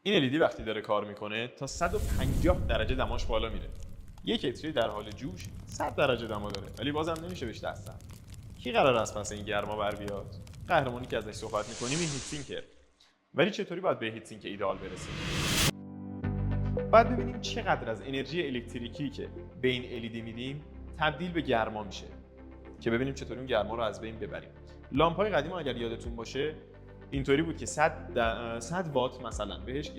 این LED وقتی داره کار میکنه تا 150 درجه دماش بالا میره. یک کتری در حال جوش 100 درجه دما داره، ولی بازم نمیشه بهش دست زد. کی قرار است پس این گرما بر بیاد؟ قهرمانی که ازش صحبت میکنیم این هیتسینکه. ولی چطوری باید به هیتسینک ایدئال برسیم؟ باید ببینیم چقدر از انرژی الکتریکی که به این LED میدیم تبدیل به گرما میشه که ببینیم چطوری اون گرما رو از بین ببریم. لامپ‌های قدیم اگر یادتون باشه اینطوری بود که 100 وات مثلا بهش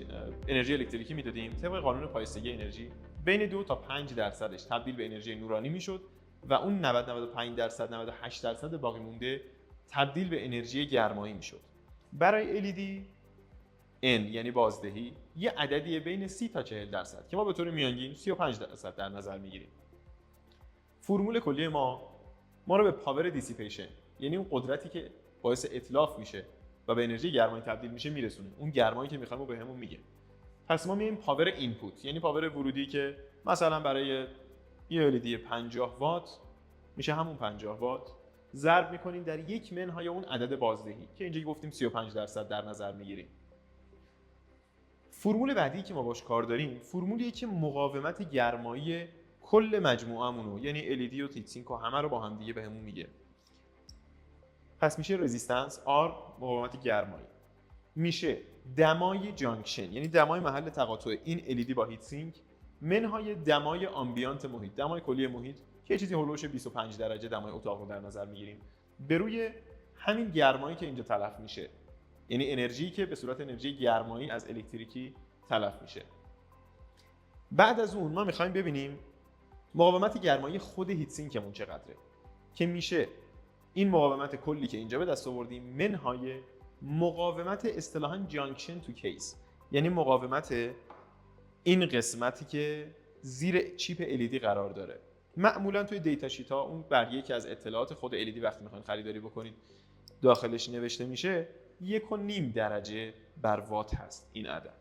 انرژی الکتریکی میدادیم، طبق قانون پایستگی انرژی بین 2 تا 5 درصدش تبدیل به انرژی نورانی میشد و اون 95 درصد 98 درصد باقی مونده تبدیل به انرژی گرمایی میشد. برای LED N یعنی بازدهی یه عددیه بین 30 تا 40 درصد که ما به طور میانگین 35 درصد در نظر میگیریم. فرمول کلی ما رو به پاور دیسیپیشن یعنی اون قدرتی که باعث اتلاف میشه و به انرژی گرمایی تبدیل میشه میرسونه. اون گرمایی که میخوایم رو بهمون میگه. پس ما میایم پاور اینپوت یعنی پاور ورودی که مثلا برای یه LED 50 وات میشه همون 50 وات ضرب میکنیم در 1 منهای اون عدد بازدهی که اینجا گفتیم 35 درصد در نظر میگیریم. فرمول بعدی که ما باش کار داریم فرمولیه که مقاومت گرمایی کل مجموعه‌مون یعنی LED و هیتسینک و همه رو با هم دیگه بهمون میگه. پس میشه رزिस्टنس R مقاومت گرمایی، میشه دمای جانکشن یعنی دمای محل تقاطع این LED با هیتسینک منهای دمای آمبیانت محیط، دمای کلی محیط که یه چیزی هولوش 25 درجه دمای اتاق رو در نظر میگیریم به روی همین گرمایی که اینجا تلف میشه، یعنی انرژی که به صورت انرژی گرمایی از الکتریکی تلف میشه. بعد از اون ما میخوایم ببینیم مقاومت گرمایی خود هیتسینکمون چقدره که میشه این مقاومت کلی که اینجا به دست آوردیم منهای مقاومت اصطلاحاً جانکشن تو کیس یعنی مقاومت این قسمتی که زیر چیپ LED قرار داره. معمولاً توی دیتا شیت ها اون برگه‌ای که از اطلاعات خود LED وقتی میخواین خریداری بکنید داخلش نوشته میشه 1.5 درجه بر وات هست این عدد.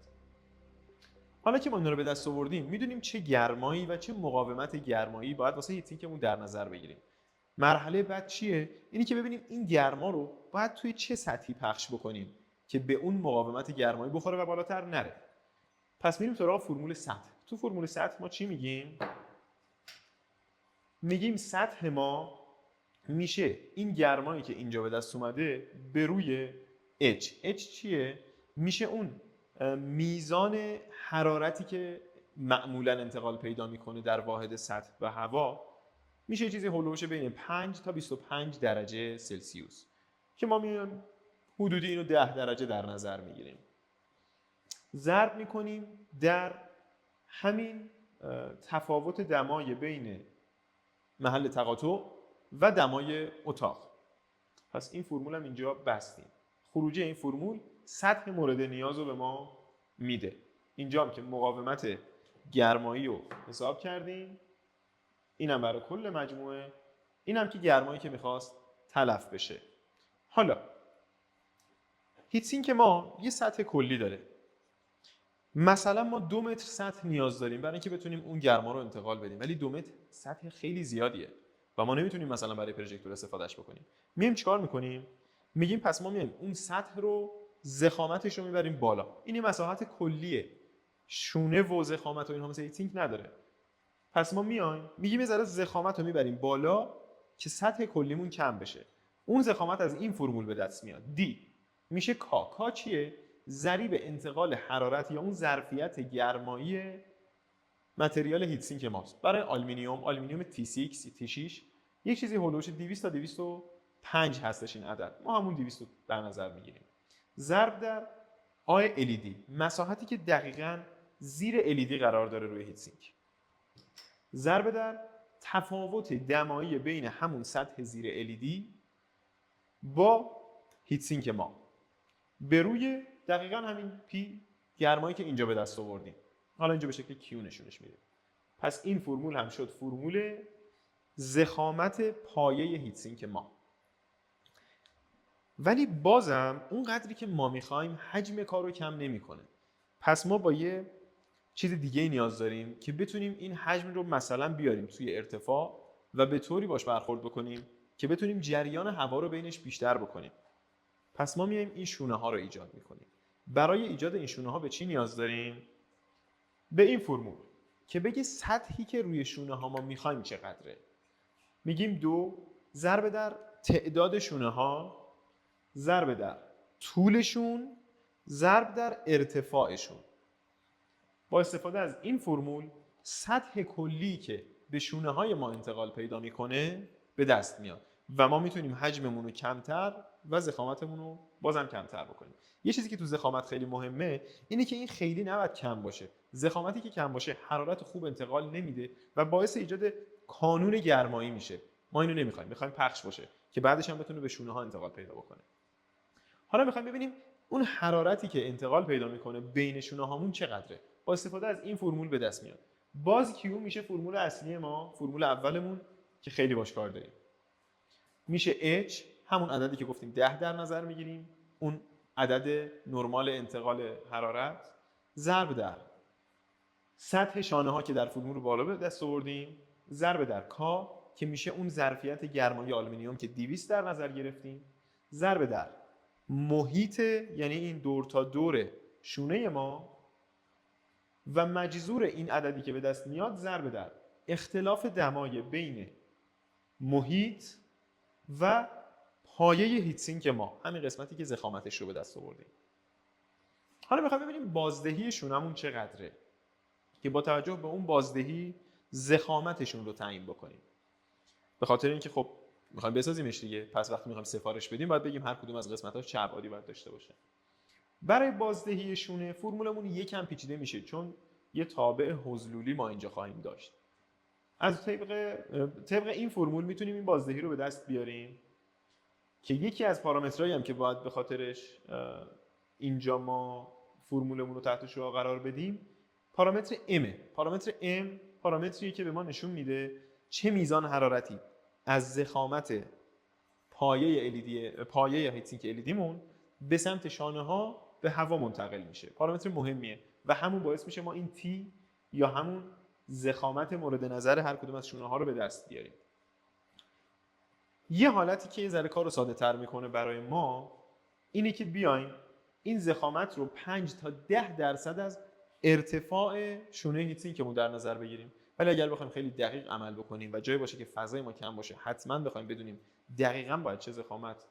حالا که ما اینا رو به دست آوردیم میدونیم چه گرمایی و چه مقاومت گرمایی باید واسه هیتسینکمون در نظر بگیریم. مرحله بعد چیه؟ اینی که ببینیم این گرما رو باید توی چه سطحی پخش بکنیم که به اون مقاومت گرمایی بخوره و بالاتر نره. پس میریم سراغ فرمول سطح. تو فرمول سطح ما چی میگیم؟ میگیم سطح ما میشه این گرمایی که اینجا به دست اومده به روی H چیه؟ میشه اون میزان حرارتی که معمولا انتقال پیدا میکنه در واحد سطح و هوا، میشه چیزی هولوش بین 5 تا 25 درجه سلسیوس که ما میایم حدودی اینو 10 درجه در نظر میگیریم. ضرب میکنیم در همین تفاوت دمای بین محل تقاطع و دمای اتاق. پس این فرمول هم اینجا بستیم. خروجی این فرمول سطح مورد نیاز رو به ما میده. اینجا هم که مقاومت گرمایی رو حساب کردیم، اینم برای کل مجموعه، اینم که گرمایی که میخواست تلف بشه. حالا هیتسینک ما یه سطح کلی داره. مثلا ما 2 متر سطح نیاز داریم برای اینکه بتونیم اون گرما رو انتقال بدیم، ولی 2 متر سطح خیلی زیادیه و ما نمیتونیم مثلا برای پروژکتور استفادهش بکنیم. میایم چیکار میکنیم؟ میگیم پس ما میایم اون سطح رو ضخامتش رو میبریم بالا. این مساحت کلیه. شونه و ضخامت و اینها مثل هیتسینک نداره. پس ما میایم میگیم یه ذره ضخامت رو میبریم بالا که سطح کلیمون کم بشه. اون ضخامت از این فرمول به دست میاد. D میشه کا چیه؟ ضریب انتقال حرارت یا اون ظرفیت گرمایی متریال هیتسینک ماست. برای آلومینیوم T6 T6 یک چیزی هولوش 200 تا 205 هستش این عدد. ما همون 200 در نظر میگیریم. ضرب در آی LED مساحتی که دقیقاً زیر LED قرار داره روی هیتسینک. ضرب در تفاوت دمایی بین همون سطح زیر LED با هیتسینک ما به روی دقیقاً همین P گرمایی که اینجا به دست آوردیم. حالا اینجا به شکل Q نشونش میده. پس این فرمول هم شد فرمول ضخامت پایه هیتسینک ما. ولی بازم اون قدری که ما میخوایم حجم کار رو کم نمیکنه. پس ما با یه چیز دیگه نیاز داریم که بتونیم این حجم رو مثلا بیاریم توی ارتفاع و به طوری باش برخورد بکنیم که بتونیم جریان هوا رو بینش بیشتر بکنیم. پس ما میایم این شونه ها رو ایجاد میکنیم. برای ایجاد این شونه ها به چی نیاز داریم؟ به این فرمول که بگه سطحی که روی شونه ها ما میخوایم چقدره. میگیم 2 ضرب در تعداد شونه ها ضرب در طولشون ضرب در ارتفاعشون. با استفاده از این فرمول سطح کلی که به شونه های ما انتقال پیدا میکنه به دست میاد و ما میتونیم حجممون رو کمتر و ضخامتمون رو بازم کمتر بکنیم. یه چیزی که تو ضخامت خیلی مهمه اینه که این خیلی نباید کم باشه. ضخامتی که کم باشه حرارت خوب انتقال نمیده و باعث ایجاد کانون گرمایی میشه. ما اینو نمیخوایم، میخوایم پخش باشه که بعدش هم بتونه به شونه ها انتقال پیدا بکنه. حالا میخوایم ببینیم اون حرارتی که انتقال پیدا میکنه بین شونه هامون چقدره. با استفاده از این فرمول به دست میاد. باز کیو میشه فرمول اصلی ما، فرمول اولمون که خیلی باش کار داریم. میشه H، همون عددی که گفتیم 10 در نظر میگیریم، اون عدد نرمال انتقال حرارت، ضرب در سطح شانه ها که در فرمول بالا به دست آوردیم، ضرب در K که میشه اون ظرفیت گرمایی آلومینیوم که 200 در نظر گرفتیم، ضرب در محیط یعنی این دور تا دور شونه ما و مجذور این عددی که به دست میاد ضرب در اختلاف دمای بین محیط و پایه هیتسینک ما، همین قسمتی که ضخامتش رو به دست آوردیم. حالا میخوایم ببینیم بازدهی شونمون چقدره که با توجه به اون بازدهی ضخامتشون رو تعیین بکنیم. به خاطر اینکه خب میخوایم بسازیمش دیگه، پس وقتی میخوایم سفارش بدیم باید بگیم هر کدوم از قسمتاش چه ابعادی باید داشته باشه. برای بازدهی شونه فرمولمون یکم پیچیده میشه چون یه تابع حضلولی ما اینجا خواهیم داشت. از طبق این فرمول میتونیم این بازدهی رو به دست بیاریم که یکی از پارامترهایی هم که باید به خاطرش اینجا ما فرمولمون رو تحت شعاع قرار بدیم پارامتر M. پارامتر M پارامتریه که به ما نشون میده چه میزان حرارتی از ضخامت پایه هیتسینک LED مون به سمت شانه ها به هوا منتقل میشه. پارامتر مهمیه و همون باعث میشه ما این T یا همون ضخامت مورد نظر هر کدوم از شونه ها رو به دست بیاریم. یه حالتی که یه ذره کار رو ساده تر میکنه برای ما اینه که بیایم این ضخامت رو 5 تا 10% از ارتفاع شونه هیتسینکمون در نظر بگیریم. ولی اگر بخوایم خیلی دقیق عمل بکنیم و جایی باشه که فضای ما کم باشه، حتما بخوایم بدونیم دقیقاً باید چه ضخامت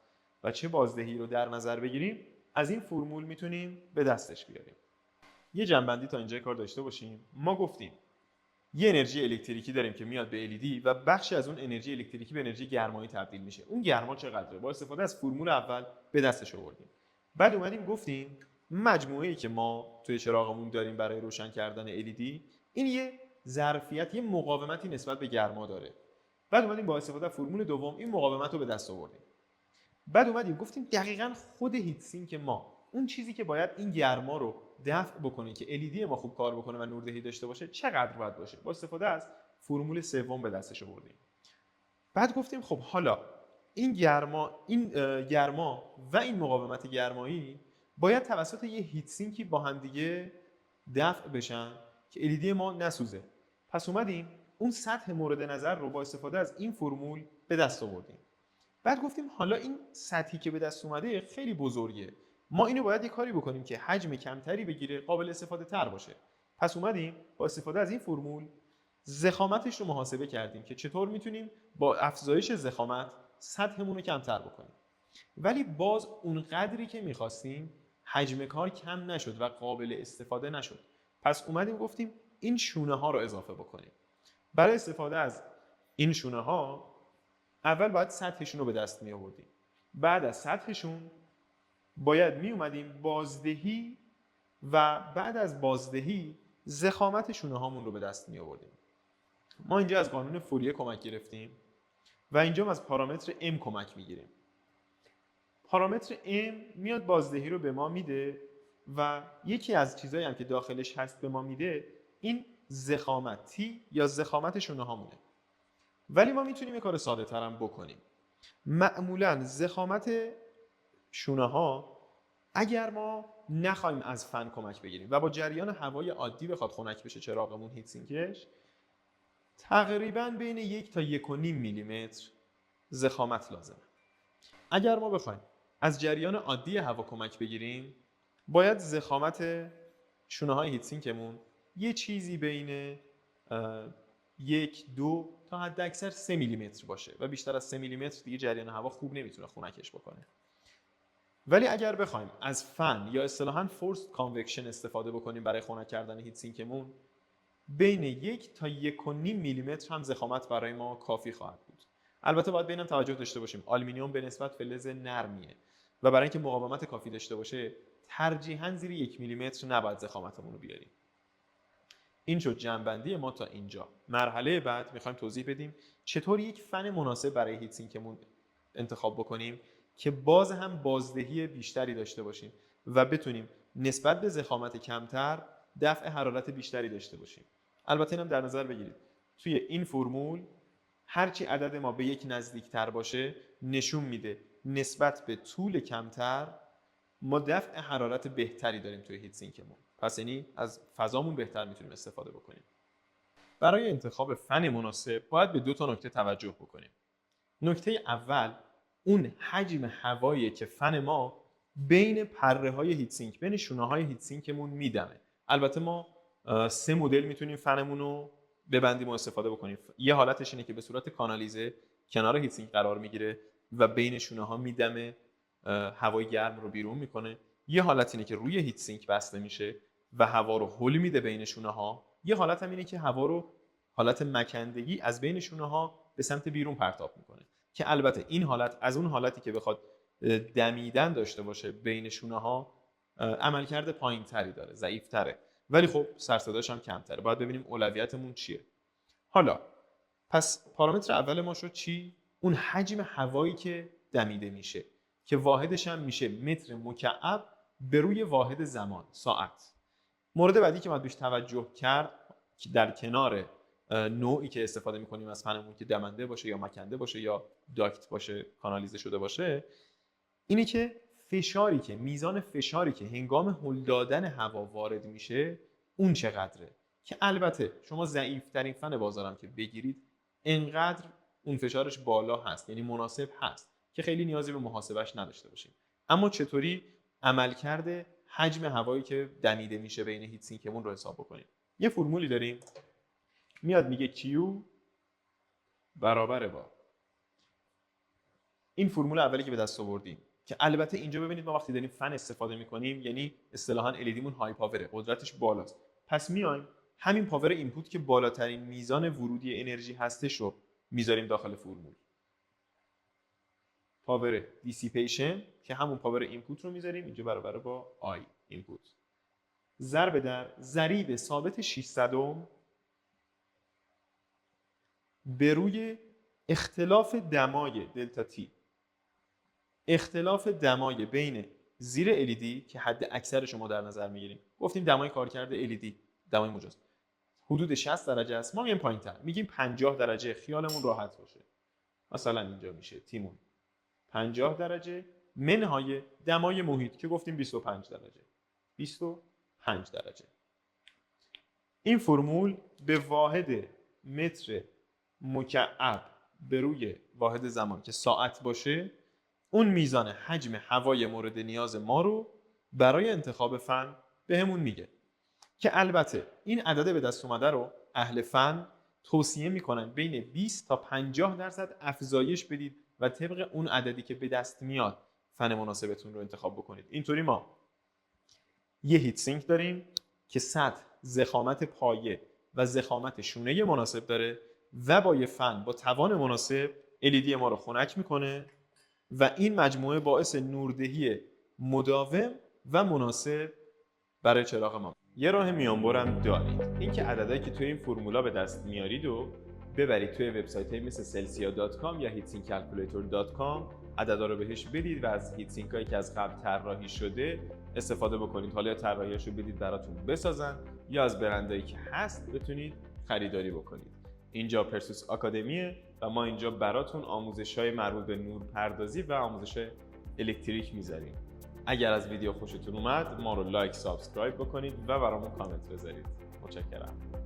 و چه بازدهی رو در نظر بگیریم، از این فرمول میتونیم به دستش بیاریم. یه جنبندی تا اینجای کار داشته باشیم. ما گفتیم یه انرژی الکتریکی داریم که میاد به LED و بخشی از اون انرژی الکتریکی به انرژی گرمایی تبدیل میشه. اون گرما چقدره؟ با استفاده از فرمول اول به دستش آوردیم. بعد اومدیم گفتیم مجموعه‌ای که ما توی چراغمون داریم برای روشن کردن LED این یه ظرفیت، یه مقاومتی نسبت به گرما داره. بعد اومدیم با استفاده از فرمول دوم این مقاومت رو به دست آوردیم. بعد اومدیم گفتیم دقیقاً خود هیتسینک ما، اون چیزی که باید این گرما رو دفع بکنه که LED ما خوب کار بکنه و نوردهی داشته باشه چقدر باید باشه. با استفاده از فرمول سوم به دستش آوردیم. بعد گفتیم خب حالا این گرما و این مقاومت گرمایی باید توسط یه هیتسینکی با هم دیگه دفع بشن که LED ما نسوزه. پس اومدیم اون سطح مورد نظر رو با استفاده از این فرمول به دست آوردیم. بعد گفتیم حالا این سطحی که به دست اومده خیلی بزرگه، ما اینو باید یه کاری بکنیم که حجم کمتری بگیره، قابل استفاده تر باشه. پس اومدیم با استفاده از این فرمول ضخامتش رو محاسبه کردیم که چطور میتونیم با افزایش ضخامت سطحمون رو کمتر بکنیم. ولی باز اون قدری که میخواستیم حجم کار کم نشد و قابل استفاده نشد. پس اومدیم گفتیم این شونه ها رو اضافه بکنیم. برای استفاده از این شونه ها اول باید سطحشون رو به دست می آوردیم. بعد از سطحشون باید می اومدیم بازدهی و بعد از بازدهی ضخامت شونه هامون رو به دست می آوردیم. ما اینجا از قانون فوریه کمک گرفتیم و اینجا از پارامتر M کمک می گیریم. پارامتر M میاد بازدهی رو به ما میده و یکی از چیزایی هم که داخلش هست به ما میده این ضخامت T یا ضخامت شونه هامونه. ولی ما میتونیم یه کار ساده ترم بکنیم. معمولاً ضخامت شونه ها اگر ما نخوایم از فن کمک بگیریم و با جریان هوای عادی بخواد خنک بشه چراغمون هیتسینکش، تقریباً بین 1 تا 1.5 میلیمتر ضخامت لازمه. اگر ما بخوایم از جریان عادی هوا کمک بگیریم باید ضخامت شونه های هیتسینکمون یه چیزی بین 1-2 تا حد اکثر 3 میلیمتر باشه و بیشتر از 3 میلیمتر دیگه جریان هوا خوب نمیتونه خنکش بکنه. ولی اگر بخوایم از فن یا اصطلاحاً فورسد کانوکشن استفاده بکنیم برای خنک کردن هیتسینکمون، بین 1 تا 1.5 میلیمتر هم ضخامت برای ما کافی خواهد بود. البته باید بینم توجه داشته باشیم آلومینیوم به نسبت فلز نرمیه و برای اینکه مقاومت کافی داشته باشه ترجیحاً زیر 1 میلیمتر نباید ضخامتمون رو بیاریم. این شد جمع‌بندی ما تا اینجا. مرحله بعد می‌خوایم توضیح بدیم چطور یک فن مناسب برای هیتسینکمون انتخاب بکنیم که باز هم بازدهی بیشتری داشته باشیم و بتونیم نسبت به ضخامت کمتر دفع حرارت بیشتری داشته باشیم. البته اینم در نظر بگیرید توی این فرمول هرچی عدد ما به 1 نزدیکتر باشه نشون میده نسبت به طول کمتر ما دفع حرارت بهتری داریم توی هیتسینکمون. پس یعنی از فضامون بهتر میتونیم استفاده بکنیم. برای انتخاب فن مناسب باید به 2 تا نکته توجه بکنیم. نکته اول اون حجم هوایی که فن ما بین پره های هیتسینک، بین شونه های هیتسینکمون میدمه. البته ما 3 مدل میتونیم فنمون رو ببندیم و استفاده بکنیم. یه حالتش اینه که به صورت کانالیزه کنار هیتسینک قرار میگیره و بین شونه ها میدمه، هوای گرم رو بیرون میکنه. یه حالت اینه که روی هیتسینک بسته میشه و هوا رو هل میده بین شونه ها. یه حالت هم اینه که هوا رو حالت مکندگی از بین شونه ها به سمت بیرون پرتاب میکنه که البته این حالت از اون حالتی که بخواد دمیدن داشته باشه بین شونه ها عملکرد پایینتری داره، ضعیفتره، ولی خب سرصداش هم کمتره. باید ببینیم اولویتمون چیه. حالا پس پارامتر اول ما شد چی؟ اون حجم هوایی که دمیده میشه که واحدش هم میشه متر مکعب به روی واحد زمان، ساعت. مورد بعدی که باید بهش توجه کرد که در کنار نوعی که استفاده میکنیم از فنمون که دمنده باشه یا مکنده باشه یا داکت باشه، کانالیزه شده باشه، اینه که فشاری که میزان فشاری که هنگام هل دادن هوا وارد میشه اون چقدره، که البته شما ضعیف‌ترین فن بازارم که بگیرید انقدر اون فشارش بالا هست، یعنی مناسب هست که خیلی نیازی به محاسبهش نداشته باشیم. اما چطوری عملکرد حجم هوایی که دمیده میشه بین هیتسینکمون رو حساب بکنیم؟ یه فرمولی داریم میاد میگه Q برابر با این فرمول اولی که به دست آوردیم، که البته اینجا ببینید ما وقتی داریم فن استفاده میکنیم یعنی اصطلاحاً LED مون های پاوره، قدرتش بالاست. پس میایم همین پاور اینپوت که بالاترین میزان ورودی انرژی هستش رو میذاریم داخل فرمول. پاور دیسیپیشن که همون پاور اینپوت رو میذاریم اینجا برابر با I اینپوت ضرب در ضریب ثابت 600 به روی اختلاف دمای دلتا تی، اختلاف دمای بین زیر LED که حد اکثر شما در نظر میگیریم. گفتیم دمای کارکرد LED دمای مجاز حدود 60 درجه است، ما میایم پایین‌تر میگیم 50 درجه، خیالمون راحت باشه. مثلا اینجا میشه تیمون 50 درجه منهای دمای محیط که گفتیم 25 درجه، 25 درجه. این فرمول به واحد متر مکعب به روی واحد زمان که ساعت باشه اون میزان حجم هوای مورد نیاز ما رو برای انتخاب فن بهمون میگه، که البته این عدد به دست اومده رو اهل فن توصیه میکنن بین 20 تا 50% افزایش بدید و طبق اون عددی که به دست میاد فن مناسبتون رو انتخاب بکنید. اینطوری ما یه هیتسینک داریم که سطح، ضخامت پایه و ضخامت شونه مناسب داره و با یه فن با توان مناسب LED ما رو خنک میکنه و این مجموعه باعث نوردهی مداوم و مناسب برای چراغ ما. یه راه میانبرم دارید، اینکه عددهایی که توی این فرمولا به دست میارید و ببرید توی وبسایت‌های مثل celsia.com یا heatsinkcalculator.com، عددا رو بهش بدید و از هیتسینکایی که از قبل طراحی شده استفاده بکنید. حالا طراحیاشو بدید براتون بسازن یا از برندایی که هست بتونید خریداری بکنید. اینجا پرسوس آکادمیه و ما اینجا براتون آموزش‌های مربوط به نورپردازی و آموزش الکتریک میذاریم. اگر از ویدیو خوشتون اومد ما رو لایک، سابسکرایب بکنید و برامون کامنت بذارید. متشکرم.